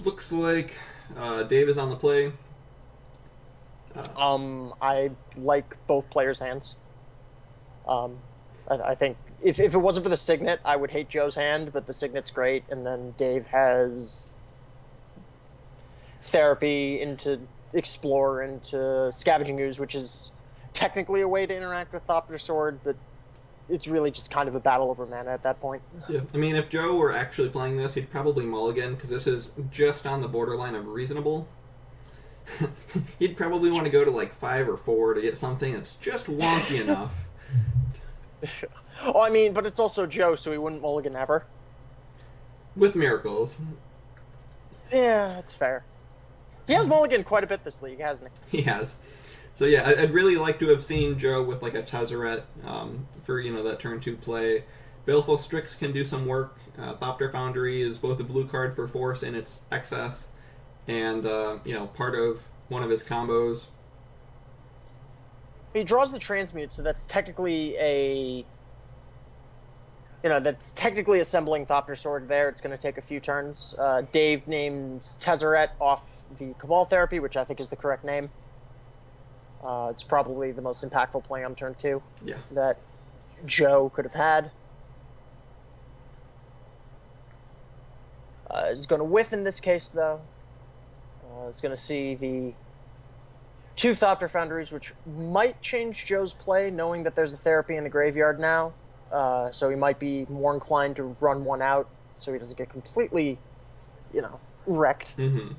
Looks like Dave is on the play. I like both players' hands. Um, I think if it wasn't for the Signet, I would hate Joe's hand, but the Signet's great, and then Dave has Therapy into Explore into Scavenging Ooze, which is technically a way to interact with Thopter Sword, but it's really just kind of a battle over mana at that point. Yeah, I mean, if Joe were actually playing this, he'd probably mulligan, because this is just on the borderline of reasonable. He'd probably want to go to like 5 or 4 to get something that's just wonky enough. Oh, I mean, but it's also Joe, so he wouldn't mulligan ever. With miracles. Yeah, that's fair. He has mulligan quite a bit this league, hasn't He has. So yeah, I'd really like to have seen Joe with like a Tezzerator for that turn 2 play. Baleful Strix can do some work. Thopter Foundry is both a blue card for force in its excess, and part of one of his combos. he? He draws the Transmute, so that's technically that's technically assembling Thopter Sword there. It's going to take a few turns. Dave names Tezzerator off the Cabal Therapy, which I think is the correct name. It's probably the most impactful play on turn 2 that Joe could have had. Is going to whiff in this case, though. Is going to see the 2 Thopter Foundries, which might change Joe's play, knowing that there's a Therapy in the graveyard now. So he might be more inclined to run one out so he doesn't get completely, wrecked. Mm-hmm.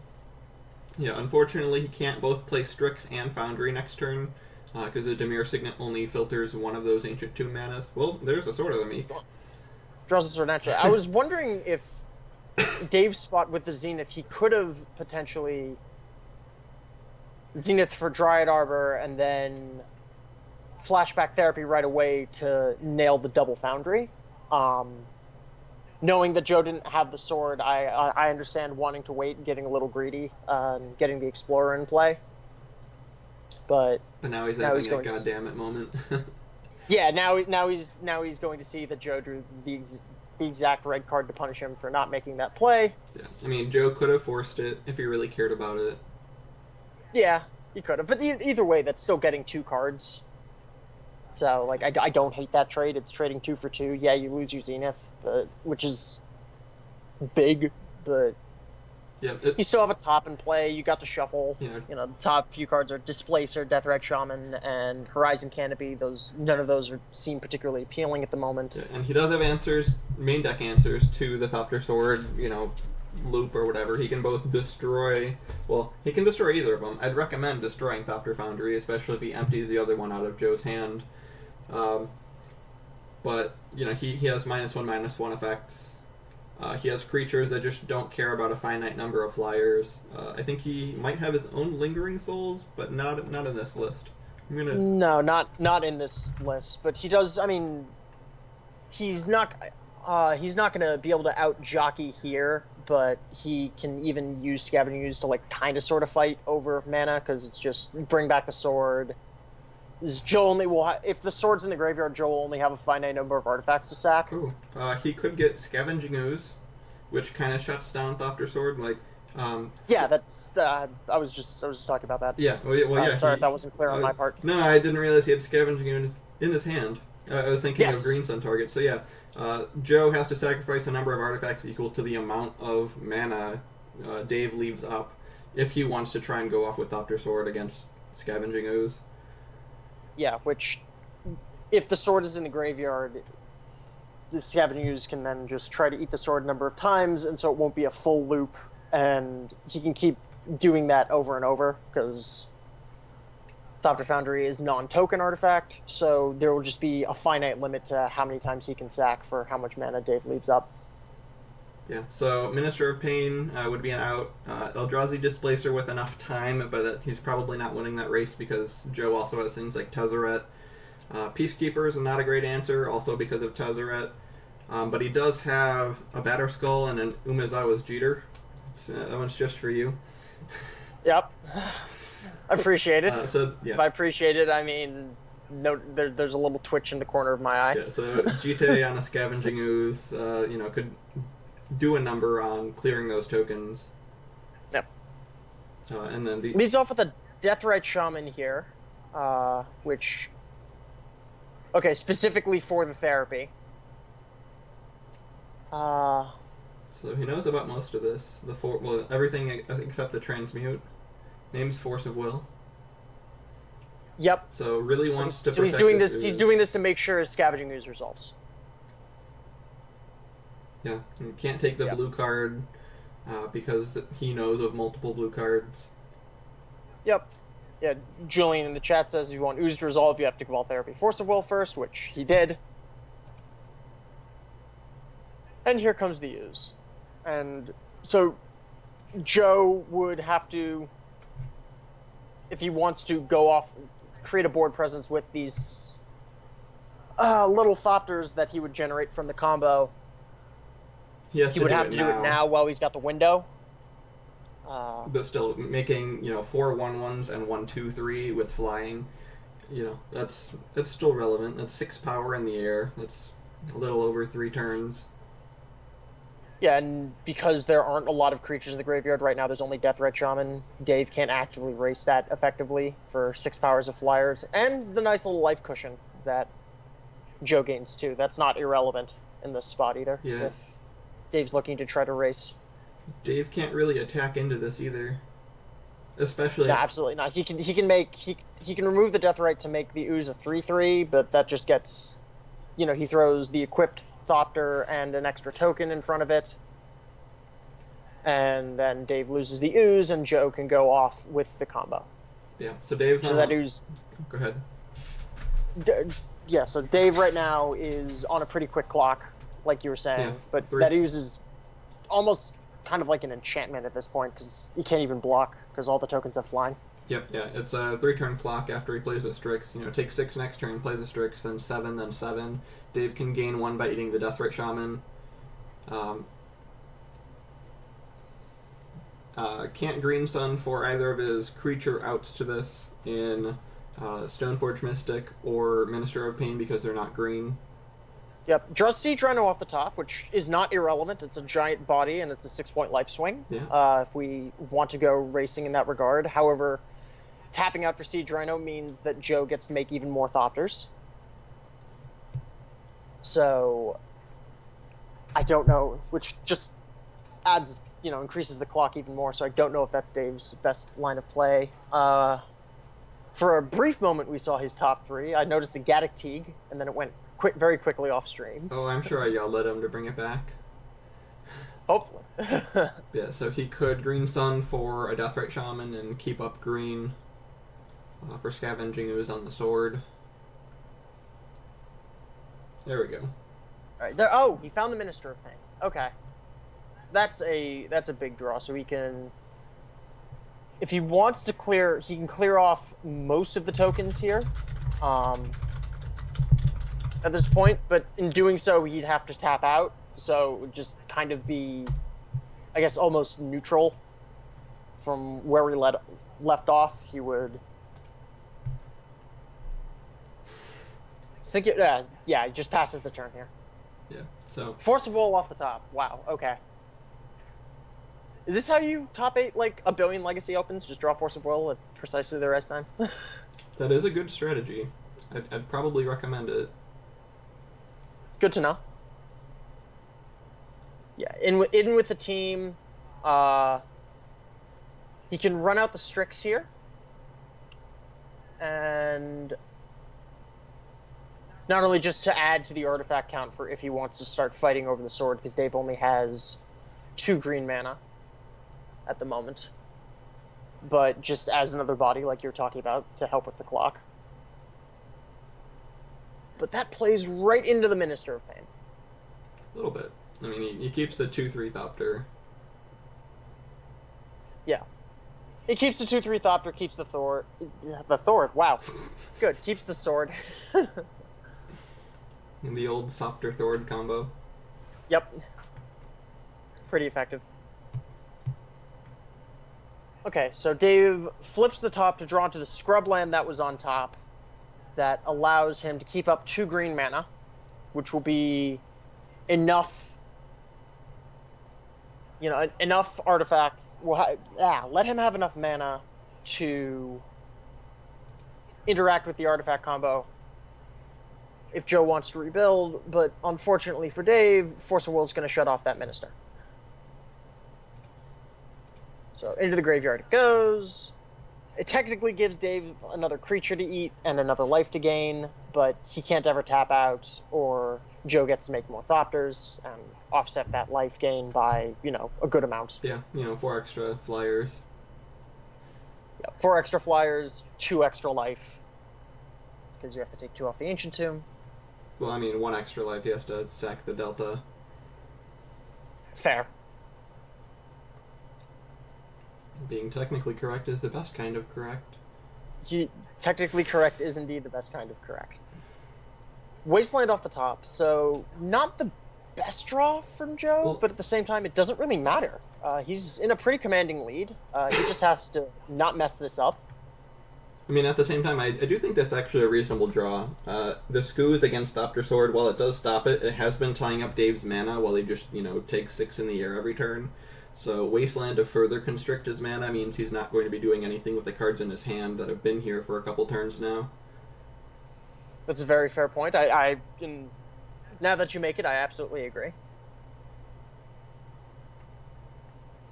Yeah, unfortunately he can't both play Strix and Foundry next turn, because the Dimir Signet only filters one of those Ancient Tomb manas. Well, there's a Sword of the Meek. Draws a sword naturally. I was wondering if Dave's spot with the Zenith, he could have potentially Zenith for Dryad Arbor and then Flashback Therapy right away to nail the double Foundry. Knowing that Joe didn't have the sword, I understand wanting to wait and getting a little greedy and getting the Explorer in play. But now he's having a goddammit moment. Yeah, now he's going to see that Joe drew the exact red card to punish him for not making that play. Yeah, I mean, Joe could have forced it if he really cared about it. Yeah, he could have. But either way, that's still getting 2 cards. So, I don't hate that trade. It's trading 2 for 2. Yeah, you lose your Zenith, which is big, but yeah, you still have a top in play. You got to shuffle. Yeah. The top few cards are Displacer, Deathrite Shaman, and Horizon Canopy. None of those seem particularly appealing at the moment. Yeah, and he does have answers, main deck answers, to the Thopter Sword, loop or whatever. He can both destroy... Well, he can destroy either of them. I'd recommend destroying Thopter Foundry, especially if he empties the other one out of Joe's hand. But, he has -1/-1 effects. He has creatures that just don't care about a finite number of flyers. I think he might have his own Lingering Souls, but not in this list. No, not in this list. But he does. I mean, he's not going to be able to out jockey here, but he can even use Scavenging Ooze to kind of sort of fight over mana because it's just bring back the sword. Joe only will if the sword's in the graveyard, Joe will only have a finite number of artifacts to sack. Ooh. He could get Scavenging Ooze, which kind of shuts down Thopter Sword. Yeah, that's. I was just talking about that. Yeah. Yeah. Sorry if that wasn't clear on my part. No, I didn't realize he had Scavenging Ooze in his hand. I was thinking of Green Sun target. So yeah, Joe has to sacrifice a number of artifacts equal to the amount of mana Dave leaves up if he wants to try and go off with Thopter Sword against Scavenging Ooze. Yeah, which, if the sword is in the graveyard, the Scavenging Ooze can then just try to eat the sword a number of times, and so it won't be a full loop, and he can keep doing that over and over, because Thopter Foundry is non-token artifact, so there will just be a finite limit to how many times he can sack for how much mana Dave leaves up. Yeah, so Minister of Pain would be an out. Eldrazi Displacer with enough time, but he's probably not winning that race because Joe also has things like Tezzerator. Peacekeeper is not a great answer, also because of Tezzerator. But he does have a Batterskull and an Umezawa's Jeter. That one's just for you. Yep. I appreciate it. Yeah. By appreciate it, I mean, there's a little twitch in the corner of my eye. Yeah, so Jite on a Scavenging Ooze, could do a number on clearing those tokens. Yep. And then the Leads off with a Deathrite Shaman here, which... Okay, specifically for the therapy. so he knows about most of this. Everything except the transmute. Name's Force of Will. Yep. So really wants to. So he's doing this. He's doing this to make sure his Scavenging Ooze resolves. Yeah, you can't take the blue card because he knows of multiple blue cards. Yep. Yeah, Julian in the chat says if you want Ooze to resolve, you have to Cabal Therapy Force of Will first, which he did. And here comes the Ooze. And so Joe would have to, if he wants to go off, create a board presence with these little Thopters that he would generate from the combo, he would have to do it now while he's got the window. But still, making 4 1/1s and 1 2/3 with flying, that's still relevant. That's 6 power in the air. That's a little over 3 turns. Yeah, and because there aren't a lot of creatures in the graveyard right now, there's only Deathrite Shaman. Dave can't actively race that effectively for 6 powers of flyers, and the nice little life cushion that Joe gains too. That's not irrelevant in this spot either. Yeah. If Dave's looking to try to race. Dave can't really attack into this either, especially. No, absolutely not. He can remove the Deathrite to make the Ooze a 3/3, but that just gets, he throws the equipped Thopter and an extra token in front of it, and then Dave loses the Ooze, and Joe can go off with the combo. Yeah. So Dave's. So that Ooze. Go ahead. Yeah. So Dave right now is on a pretty quick clock, like you were saying, Yeah, but that Ooze is almost kind of like an enchantment at this point because he can't even block because all the tokens have flying. Yep, yeah, it's a 3-turn clock after he plays the Strix. Take 6 next turn, play the Strix, then 7, then 7. Dave can gain 1 by eating the Deathrite Shaman. Can't Green Sun for either of his creature outs to this in Stoneforge Mystic or Minister of Pain because they're not green. Yep, draws Siege Rhino off the top, which is not irrelevant. It's a giant body, and it's a 6-point life swing. Yeah. If we want to go racing in that regard. However, tapping out for Siege Rhino means that Joe gets to make even more Thopters. So, I don't know, which just adds, increases the clock even more, so I don't know if that's Dave's best line of play. For a brief moment, we saw his top 3. I noticed the Gaddock Teague, and then it went very quickly off stream. Oh, I'm sure I yelled at him to bring it back. Hopefully. Yeah, so he could Green Sun for a Deathrite Shaman and keep up green for Scavenging Ooze on the sword. There we go. Alright, there. Oh, he found the Minister of Pain. Okay. So that's a big draw, so he can... If he wants to clear... He can clear off most of the tokens here. At this point, but in doing so, he'd have to tap out, so it would just kind of be, I guess, almost neutral from where we left off. He would think it, yeah, he just passes the turn here. Yeah, so... Force of Will off the top. Wow, okay. Is this how you top 8, like, a billion Legacy opens? Just draw Force of Will at precisely the right time? That is a good strategy. I'd probably recommend it. Good to know. Yeah, in with the team, he can run out the Strix here, and not only just to add to the artifact count for if he wants to start fighting over the sword, because Dave only has 2 green mana at the moment, but just as another body, like you're talking about, to help with the clock. But that plays right into the Minister of Pain. A little bit. I mean, he keeps the 2/3 Thopter. Yeah. He keeps the 2/3 Thopter, keeps the Thor... The Thor, wow. Good, keeps the sword. In the old Thopter Thord combo. Yep. Pretty effective. Okay, so Dave flips the top to draw into the Scrubland that was on top. That allows him to keep up 2 green mana, which will be enough, enough artifact let him have enough mana to interact with the artifact combo if Joe wants to rebuild, but unfortunately for Dave, Force of Will is going to shut off that Minister. So into the graveyard it goes. It technically gives Dave another creature to eat and another life to gain, but he can't ever tap out, or Joe gets to make more Thopters and offset that life gain by, a good amount. Yeah, 4 extra flyers. Yeah, 4 extra flyers, 2 extra life, because you have to take 2 off the Ancient Tomb. Well, 1 extra life, he has to sack the Delta. Fair. Being technically correct is the best kind of correct. Technically correct is indeed the best kind of correct. Wasteland off the top, so not the best draw from Joe, but at the same time, it doesn't really matter. He's in a pretty commanding lead. He just has to not mess this up. At the same time, I do think that's actually a reasonable draw. The Skoos against Thopter Sword, while it does stop it, it has been tying up Dave's mana while he just, takes 6 in the air every turn. So Wasteland to further constrict his mana means he's not going to be doing anything with the cards in his hand that have been here for a couple turns now. That's a very fair point. Now that you make it, I absolutely agree.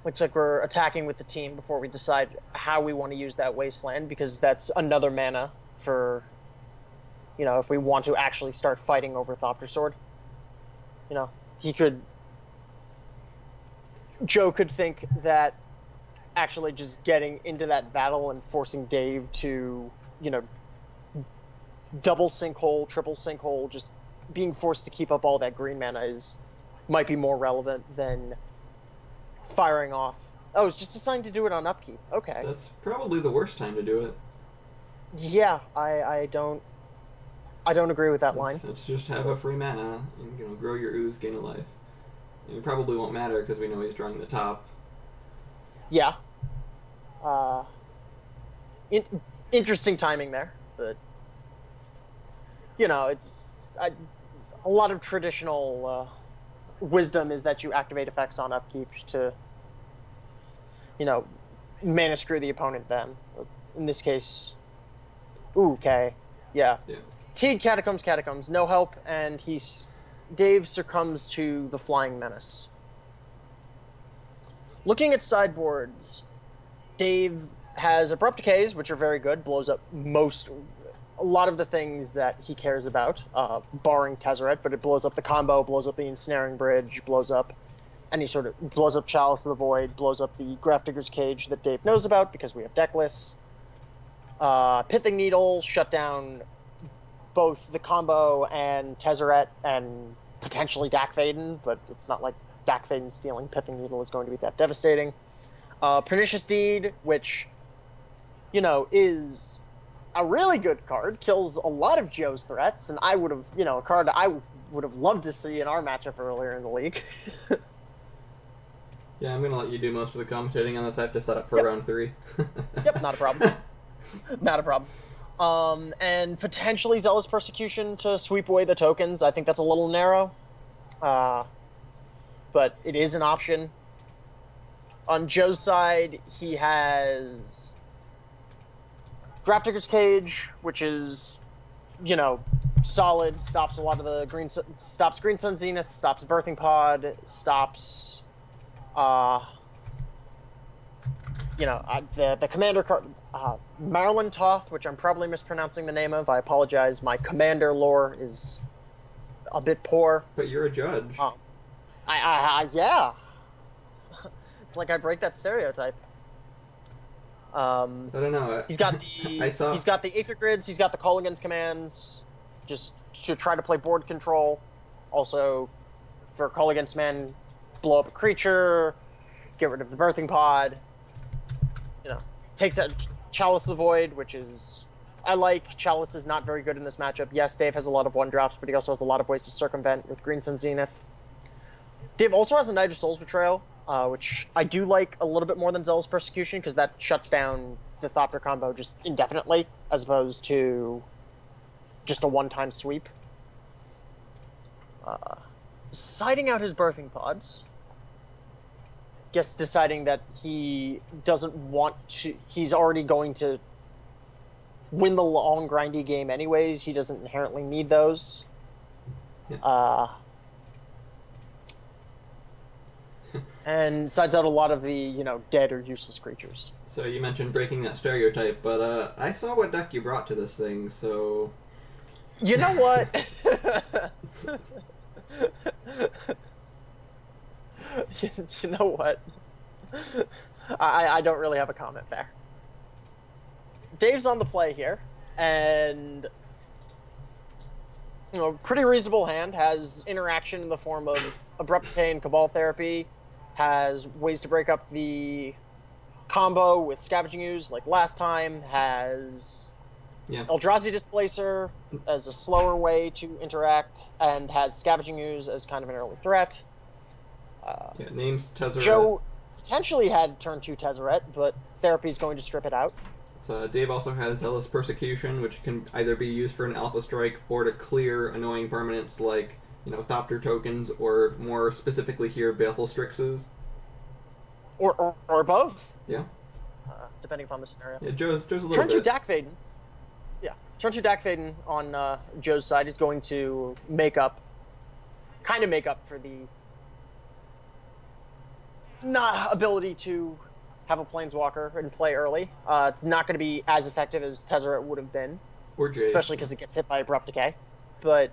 Looks like we're attacking with the team before we decide how we want to use that Wasteland, because that's another mana for, if we want to actually start fighting over Thopter Sword. Joe could think that actually just getting into that battle and forcing Dave to, double sinkhole, triple sinkhole, just being forced to keep up all that green mana might be more relevant than firing off. Oh, it's just assigned to do it on upkeep. Okay. That's probably the worst time to do it. Yeah, I don't agree with that line. Let's just have a free mana and grow your ooze, gain a life. It probably won't matter because we know he's drawing the top. Yeah. Interesting timing there, but it's a lot of traditional wisdom is that you activate effects on upkeep to, mana screw the opponent then. In this case, okay, yeah. Teague, Catacombs, no help, and Dave succumbs to the Flying Menace. Looking at sideboards, Dave has Abrupt Decays, which are very good, blows up a lot of the things that he cares about, barring Tezzerator, but it blows up the combo, blows up the Ensnaring Bridge, blows up Chalice of the Void, blows up the Grafdigger's Cage that Dave knows about because we have deck lists. Pithing Needle, shut down both the combo and Tezzerator and potentially Dak Vaden, but it's not like Dak Vaden stealing Pithing Needle is going to be that devastating. Pernicious Deed, which, is a really good card, kills a lot of Joe's threats, and I would have, a card that I would have loved to see in our matchup earlier in the league. Yeah, I'm going to let you do most of the commentating unless I have to set up for round 3. Yep, not a problem. Not a problem. And potentially Zealous Persecution to sweep away the tokens. I think that's a little narrow. But it is an option. On Joe's side, he has Grafdigger's Cage, which is, solid, stops a lot of the stops Green Sun Zenith, stops Birthing Pod, stops, the commander card, Marilyn Toth, which I'm probably mispronouncing the name of. I apologize. My commander lore is a bit poor. But you're a judge. Yeah. It's like I break that stereotype. I don't know. He's got the Aether Grids. He's got the Kolaghan's commands, just to try to play board control. Also, for Kolaghan's men, blow up a creature, get rid of the Birthing Pod. Takes out Chalice of the Void, which is... I like. Chalice is not very good in this matchup. Yes, Dave has a lot of 1-drops, but he also has a lot of ways to circumvent with Green Sun Zenith. Dave also has a Knight of Souls Betrayal, which I do like a little bit more than Zealous Persecution, because that shuts down the Thopter combo just indefinitely, as opposed to just a one-time sweep. Siding out his Birthing Pods. guess deciding that he doesn't want to. He's already going to win the long, grindy game anyways. He doesn't inherently need those. Yeah. And sides out a lot of the, dead or useless creatures. So you mentioned breaking that stereotype, but I saw what deck you brought to this thing, so... You know what? You know what? I don't really have a comment there. Dave's on the play here, and pretty reasonable hand, has interaction in the form of Abrupt Decay and Cabal Therapy, has ways to break up the combo with Scavenging Ooze like last time, has Eldrazi Displacer as a slower way to interact, and has Scavenging Ooze as kind of an early threat. Name's Tezzerator. Joe potentially had turn 2 Tezzerator, but Therapy is going to strip it out. Dave also has Zealous Persecution, which can either be used for an Alpha Strike or to clear annoying permanents like, Thopter tokens, or more specifically here, Baleful Strixes. Or both. Yeah. Depending upon the scenario. Yeah, Joe's a little Turn bit... 2 Dak Faden. Yeah. Turn 2 Dak Faden on Joe's side is going to make up for the ability to have a Planeswalker and play early. It's not going to be as effective as Tezzerator would have been. Or Jace. Especially because it gets hit by Abrupt Decay. But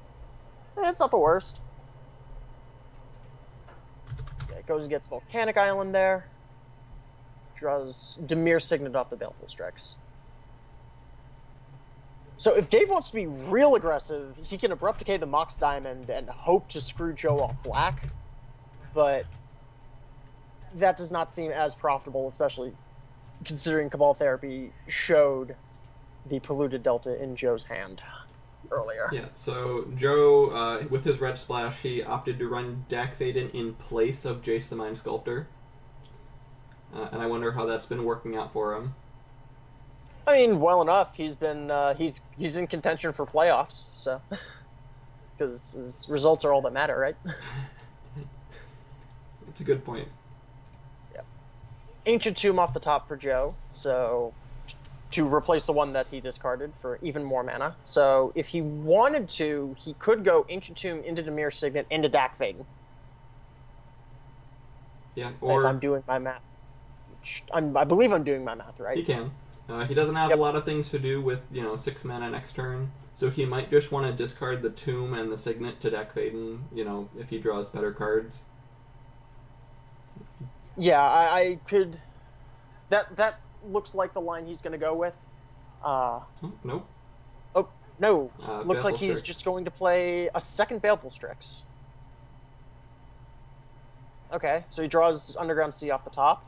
it's not the worst. Yeah, it goes and gets Volcanic Island there. Draws Dimir Signet off the Baleful Strix. So if Dave wants to be real aggressive, he can Abrupt Decay the Mox Diamond and hope to screw Joe off black. But that does not seem as profitable, especially considering Cabal Therapy showed the polluted delta in Joe's hand earlier. Yeah, so Joe, with his red splash, he opted to run Dak Faden in place of Jace the Mind Sculptor. And I wonder how that's been working out for him. I mean, well enough. He's been he's in contention for playoffs, so because his results are all that matter, right? It's a good point. Yeah. Ancient Tomb off the top for Joe, so to replace the one that he discarded for even more mana. So if he wanted to, he could go Ancient Tomb into Dimir Signet into Dak Faden. Yeah, or if I'm doing my math. I believe I'm doing my math right. He can. He doesn't have a lot of things to do with 6 mana next turn, so he might just want to discard the Tomb and the Signet to Dak Faden. If he draws better cards. Yeah, I could. That looks like the line he's going to go with. Nope. Oh no! Looks Baleful like he's Strix. just going to play a second Baleful Strix. Okay, so he draws Underground Sea off the top.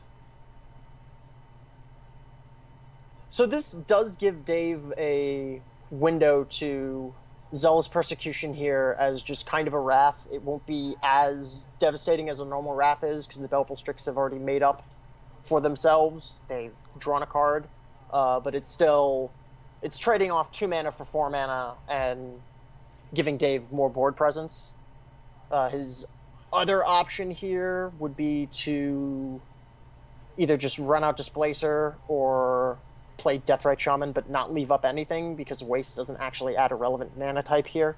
So this does give Dave a window to Zealous Persecution here as just kind of a Wrath. It won't be as devastating as a normal Wrath is, because the Baleful Strix have already made up for themselves. They've drawn a card, but it's trading off 2 mana for 4 mana and giving Dave more board presence. His other option here would be to either just run out Displacer or play Deathrite Shaman but not leave up anything, because Waste doesn't actually add a relevant mana type here.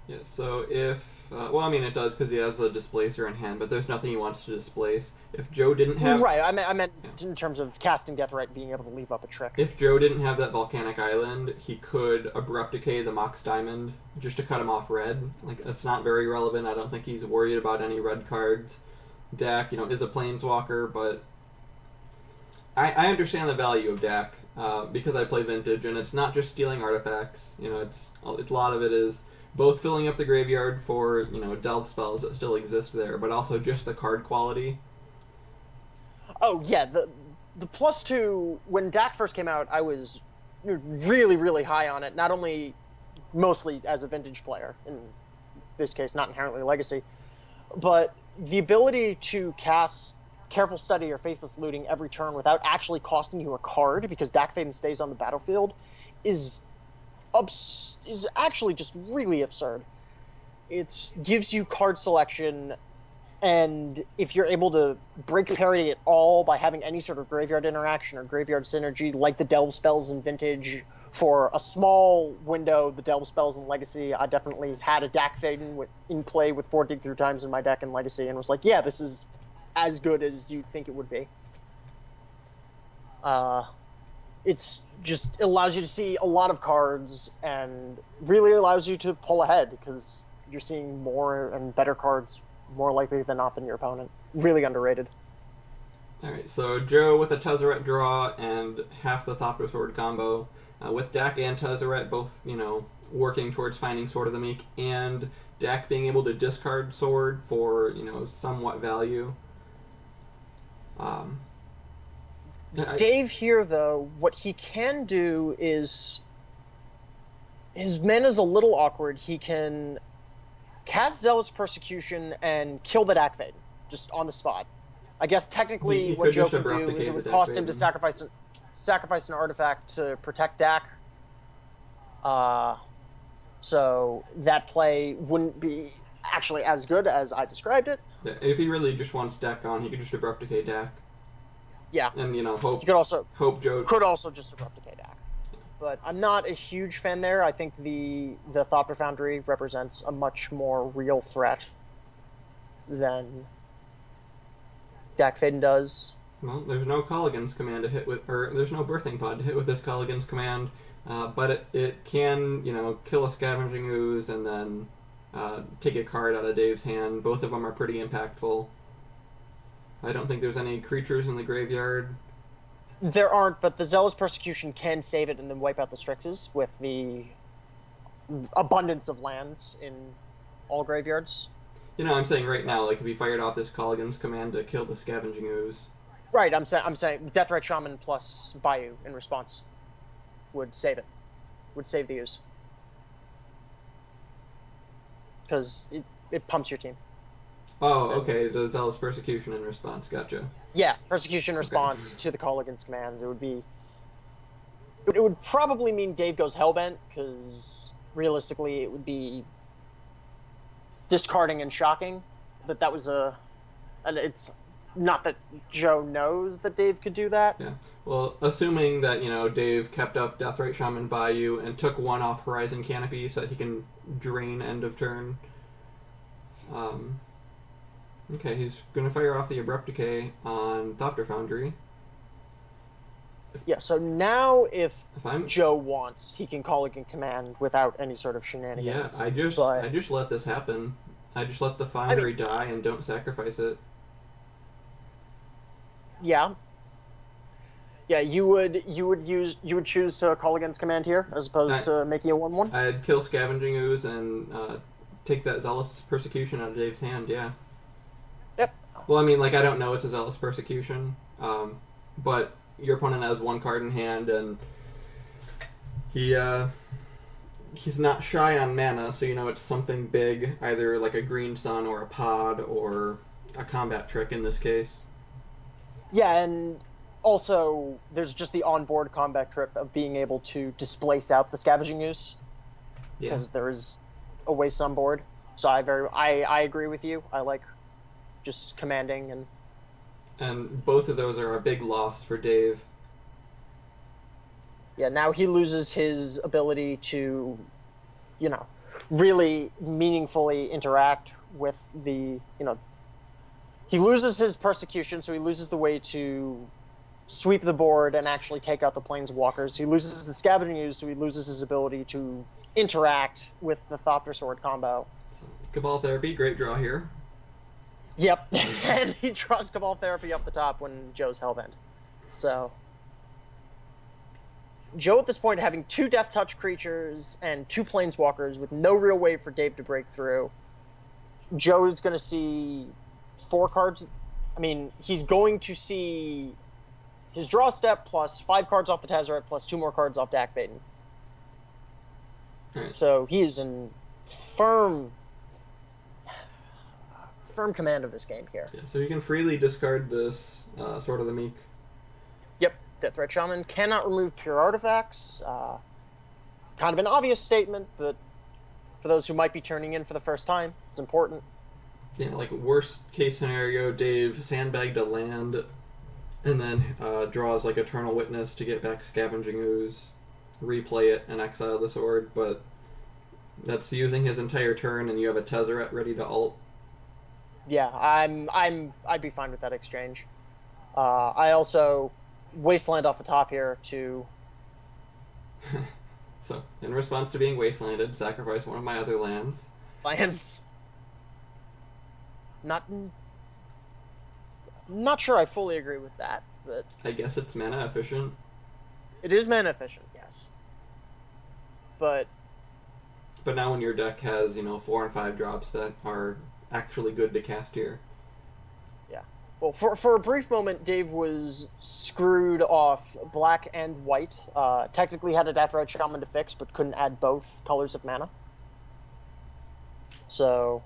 Yeah, so if... it does because he has a Displacer in hand, but there's nothing he wants to displace. If Joe didn't have... Right, I meant in terms of casting Deathrite and being able to leave up a trick. If Joe didn't have that Volcanic Island, he could Abrupt Decay the Mox Diamond just to cut him off red. That's not very relevant. I don't think he's worried about any red cards. Dak, is a Planeswalker, but... I understand the value of Dak. Because I play Vintage, and it's not just stealing artifacts. It's a lot of it is both filling up the graveyard for delve spells that still exist there, but also just the card quality. Oh yeah, the +2 when Dak first came out, I was really really high on it. Not only mostly as a Vintage player, in this case not inherently Legacy, but the ability to cast Careful Study or Faithless Looting every turn without actually costing you a card, because Dak Faden stays on the battlefield, is actually just really absurd. It gives you card selection And if you're able to break parity at all by having any sort of graveyard interaction or graveyard synergy, like the Delve spells in Vintage, for a small window, the Delve spells in Legacy, I definitely had a Dak Thaden in play with 4 Dig Through Times in my deck in Legacy, and was like, yeah, this is as good as you'd think it would be. It's just allows you to see a lot of cards and really allows you to pull ahead because you're seeing more and better cards more likely than not than your opponent. Really underrated. Alright, so Joe with a Tezzerator draw and half the Thopter Sword combo. With Dak and Tezzerator both, working towards finding Sword of the Meek, and Dak being able to discard Sword for, somewhat value. Dave here, though, what he can do is... His mana's a little awkward. He can cast Zealous Persecution and kill the Dak Thaden, just on the spot. I guess technically what Joe could do is it would cost him to sacrifice an artifact to protect Dak. So that play wouldn't be actually as good as I described it. Yeah, if he really just wants Dak gone, he could just Abrupt Decay Dak. Yeah. And, hope... He could also... Hope Joe... Could also just Abrupt Decay Dak. But I'm not a huge fan there. I think the Thopter Foundry represents a much more real threat than Dak Thaden does. Well, there's no Colligan's command to hit with, or there's no Birthing Pod to hit with this Colligan's command, but it can, kill a Scavenging Ooze and then take a card out of Dave's hand. Both of them are pretty impactful. I don't think there's any creatures in the graveyard. There aren't, but the Zealous Persecution can save it and then wipe out the Strixes with the abundance of lands in all graveyards. I'm saying right now, if he fired off this Colligan's command to kill the Scavenging Ooze. Right, I'm saying Deathrite Shaman plus Bayou in response would save it. Would save the Ooze. Because it pumps your team. Oh, okay, the Zealous Persecution in response, gotcha. Yeah, Persecution response to the Colligan's command. It would probably mean Dave goes Hellbent, because realistically it would be discarding and shocking. But that was and it's not that Joe knows that Dave could do that. Yeah, well, assuming that, Dave kept up Deathrite Shaman Bayou and took one off Horizon Canopy so that he can drain end of turn. Okay, he's going to fire off the Abrupt Decay on Thopter Foundry. Yeah, so now if Joe wants, he can Colligan command without any sort of shenanigans. Yeah, I just let this happen. I just let the Foundry die and don't sacrifice it. Yeah. Yeah, you would choose to Colligan's command here as opposed to making a 1/1? I'd kill Scavenging Ooze and take that Zealous Persecution out of Dave's hand, yeah. Yep. Well, I don't know it's a Zealous Persecution, but your opponent has one card in hand, and he's not shy on mana, so it's something big, either like a Green Sun or a Pod or a Combat Trick in this case. Yeah, and also there's just the onboard combat trick of being able to displace out the Scavenging Ooze. Yeah. Because there is a waste on board. So I agree with you. I like just commanding and both of those are a big loss for Dave. Yeah, now he loses his ability to, really meaningfully interact with the, he loses his Persecution, so he loses the way to sweep the board and actually take out the Planeswalkers. He loses the Scavenging Ooze, so he loses his ability to interact with the Thopter Sword combo. So, Cabal Therapy, great draw here. Yep, and he draws Cabal Therapy up the top when Joe's Hellbent. So, Joe at this point having 2 Death Touch creatures and 2 Planeswalkers with no real way for Dave to break through. Joe is going to see 4 cards. He's going to see his draw step plus 5 cards off the Tezzerator plus 2 more cards off Dak Thaden. Right. So he is in firm command of this game here. Yeah, so you can freely discard this Sword of the Meek. Yep, Deathrite Shaman cannot remove pure artifacts. Kind of an obvious statement, but for those who might be turning in for the first time, it's important. Yeah, like worst case scenario, Dave sandbagged a land and then draws like Eternal Witness to get back Scavenging Ooze, replay it, and exile the sword, but that's using his entire turn and you have a Tezzerator ready to ult. Yeah, I'd be fine with that exchange. I also Wasteland off the top here to... So, in response to being wastelanded, sacrifice one of my other lands. Lands. Not sure I fully agree with that, but... I guess it's mana efficient. It is mana efficient, yes. But now when your deck has, 4 and 5 drops that are actually good to cast here. Yeah. Well, for a brief moment, Dave was screwed off black and white. Technically had a Deathrite Shaman to fix, but couldn't add both colors of mana. So...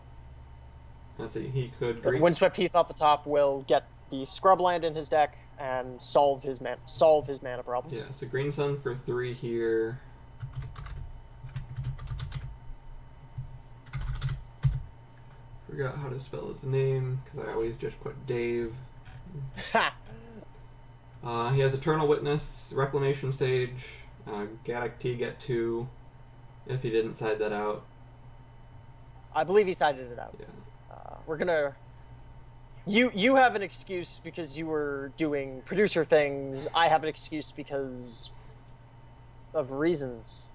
Let's see, he could... Windswept Heath off the top will get the Scrubland in his deck and solve his mana problems. Yeah, so Green Sun for 3 here. Forgot how to spell his name, because I always just put Dave. He has Eternal Witness, Reclamation Sage, Gaddock T get 2, if he didn't side that out. I believe he sided it out. Yeah. We're gonna... You have an excuse because you were doing producer things. I have an excuse because of reasons.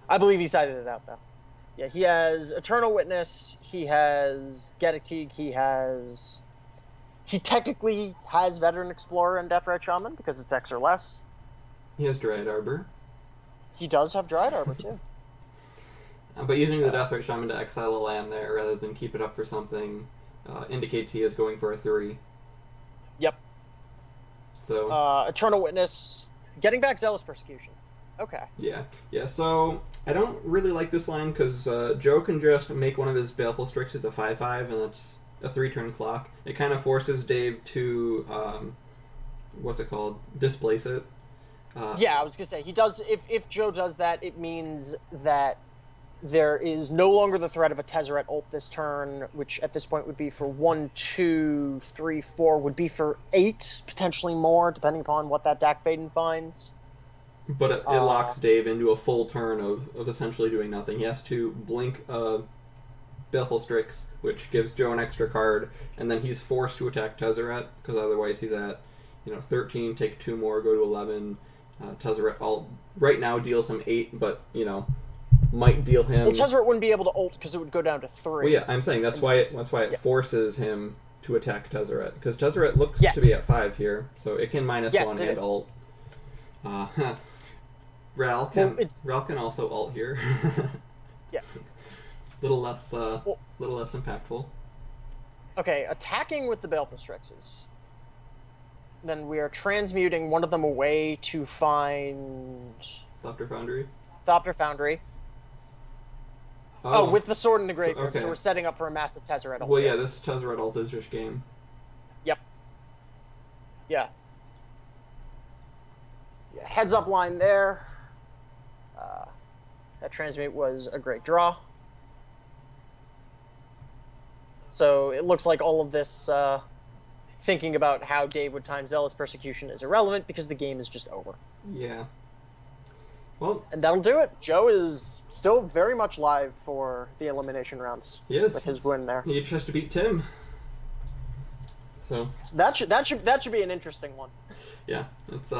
I believe he sided it out, though. Yeah, he has Eternal Witness, he has Gaddock Teeg, he technically has Veteran Explorer and Deathrite Shaman because it's X or less. He has Dryad Arbor. He does have Dryad Arbor, too. But using the Deathrite Shaman to exile a land there rather than keep it up for something indicates he is going for a 3. Yep. So Eternal Witness, getting back Zealous Persecution. Okay. Yeah. So I don't really like this line because Joe can just make one of his Baleful Strixes a 5/5, and that's a 3-turn clock. It kind of forces Dave to displace it. Yeah, I was gonna say he does. If Joe does that, it means that there is no longer the threat of a Tezzerator ult this turn, which at this point would be for 1, 2, 3, 4, would be for 8, potentially more, depending upon what that Dak Faden finds. But it locks Dave into a full turn of essentially doing nothing. He has to blink Baleful Strix, which gives Joe an extra card, and then he's forced to attack Tezzerator, because otherwise he's at 13, take 2 more, go to 11. Tezzerator ult right now deals him 8, but might deal him... Well, Tezzerator wouldn't be able to ult because it would go down to 3. Well, yeah, I'm saying that's why it forces him to attack Tezzerator, because Tezzerator looks to be at 5 here, so it can -1 and ult. Ral can also ult here. Yeah. little less impactful. Okay, attacking with the Baleful Strixes. Then we are transmuting one of them away to find... Thopter Foundry. Oh, with the sword in the graveyard, okay. So we're setting up for a massive Tezzerator ult. Well, yeah, this Tezzerator ult is just game. Yep. Yeah. Heads up line there. That transmute was a great draw. So it looks like all of this thinking about how Dave would time Zealous Persecution is irrelevant because the game is just over. Yeah. Well, and that'll do it. Joe is still very much live for the elimination rounds. Yes. With his win there. He just has to beat Tim. So that should be an interesting one. Yeah, it's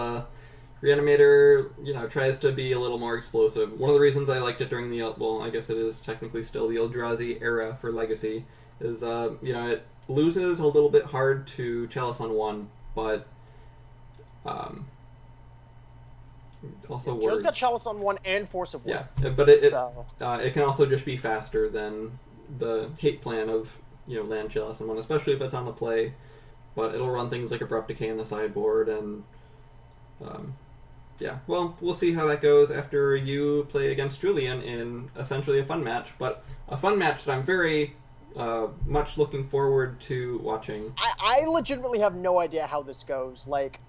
Reanimator, tries to be a little more explosive. One of the reasons I liked it during the I guess it is technically still the Eldrazi era for Legacy, is it loses a little bit hard to Chalice on 1, but also works. Joe's got Chalice on 1 and Force of Will. Yeah, but it can also just be faster than the hate plan of land Chalice on 1, especially if it's on the play. But it'll run things like Abrupt Decay in the sideboard, and well, we'll see how that goes after you play against Julian in essentially a fun match, but a fun match that I'm very much looking forward to watching. I legitimately have no idea how this goes. Like,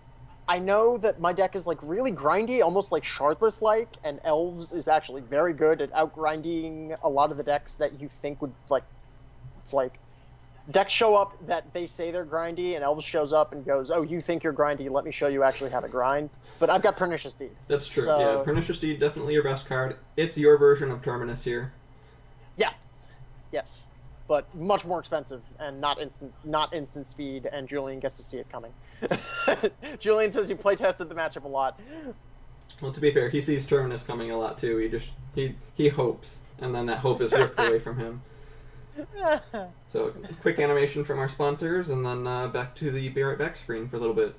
I know that my deck is really grindy, almost like Shardless-like, and Elves is actually very good at outgrinding a lot of the decks that you think would it's decks show up that they say they're grindy, and Elves shows up and goes, "Oh, you think you're grindy? Let me show you actually how to grind." But I've got Pernicious Deed. That's true. So, Yeah, Pernicious Deed, definitely your best card. It's your version of Terminus here. yeah, yes, but much more expensive and not instant speed. And Julian gets to see it coming. Julian says he playtested the matchup a lot. Well, to be fair, he sees Terminus coming a lot too. He hopes, and then that hope is ripped away from him. So, quick animation from our sponsors, and then back to the Be Right Back screen for a little bit.